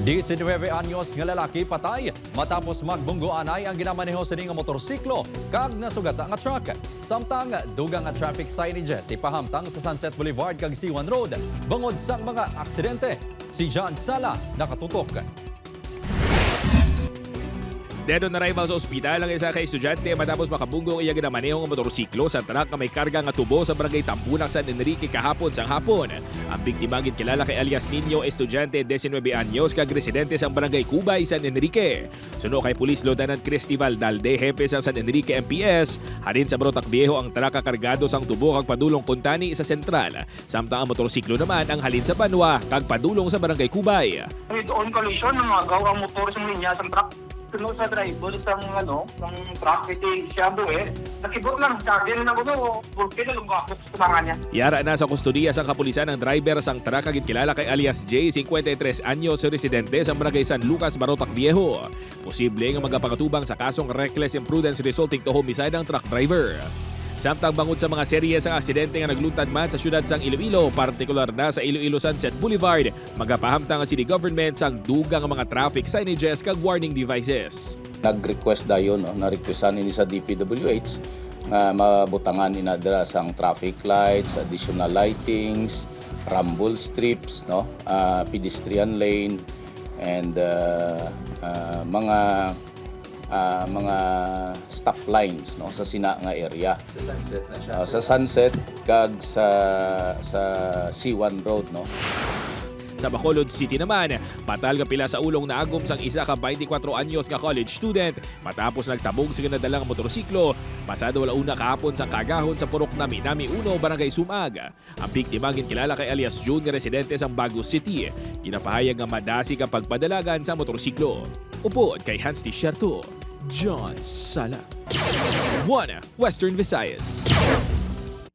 19 anyos nga lalaki patay matapos magbunggoanay ang ginamaneho sa nga motorsiklo kag nasugata nga truck. Samtang dugang nga traffic signages ipahamtang sa Sunset Boulevard kag C1 Road bangod sang mga aksidente. Si John Sala nakatutok. Dead on arrival sa ospital ang isa ka estudyante matapos makabunggong iya ginamaneho nga motorsiklo sa truck nga may karga nga tubo sa Barangay Tampunak, San Enrique kahapon sang hapon. Ang biktima gid kilala kay alias Nino, estudyante 19 anyos kag residente sang Barangay Cubay, San Enrique. Suno kay Police Lieutenant Cristival Dalde, hepe sang San Enrique MPS, halin sa Brotac Viejo ang truck kargado sang tubo kag padulong Kuntani sa sentral. Samtang ang motorsiklo naman ang halin sa Banwa kag padulong sa Barangay Cubay. Doon collision ng agaw ang motor sa linya sa truck. Suno sa driver sang ng truck iti siya buwe. Nakibot lang sa akin na kuno, pulke na lumbakot sa tumangan niya. Yara na sa kustudiya sang kapulisan ang driver sang truck kagit kilala kay alias J, 53 anyos, residente sa Barangay San Lucas, Brotac Viejo. Posible nga magapakatubang sa kasong reckless imprudence resulting to homicide ang truck driver. Samtang bangod sa mga serye sa aksidente nga nagluntad man sa syudad sang Iloilo, partikular na sa Iloilo Sunset Boulevard, magapahamtang ang city government sang dugang mga traffic signages kag warning devices. Nag-request dayon, na-requestan ini sa DPWH nga mabutangan inadra sang traffic lights, additional lightings, rumble strips, pedestrian lane, and mga stop lines sa sina nga area. Sa Sunset na siya. Sa Sunset kag sa C1 Road, Sa Bacolod City naman, patal nga pila sa ulong naagom sang isa ka 24 anyos nga college student matapos nagtabog sa ginadalang motorsiklo pasado una kahapon sa kagahon sa Purok Nami 1, Barangay Sumag. Ang biktima kilala kay alias June nga residente sang Bago City. Ginapahayag nga madasi ang pagpadalagan sa motorsiklo. Upod kay Hans T. Sherto, John Sala. 1 Western Visayas.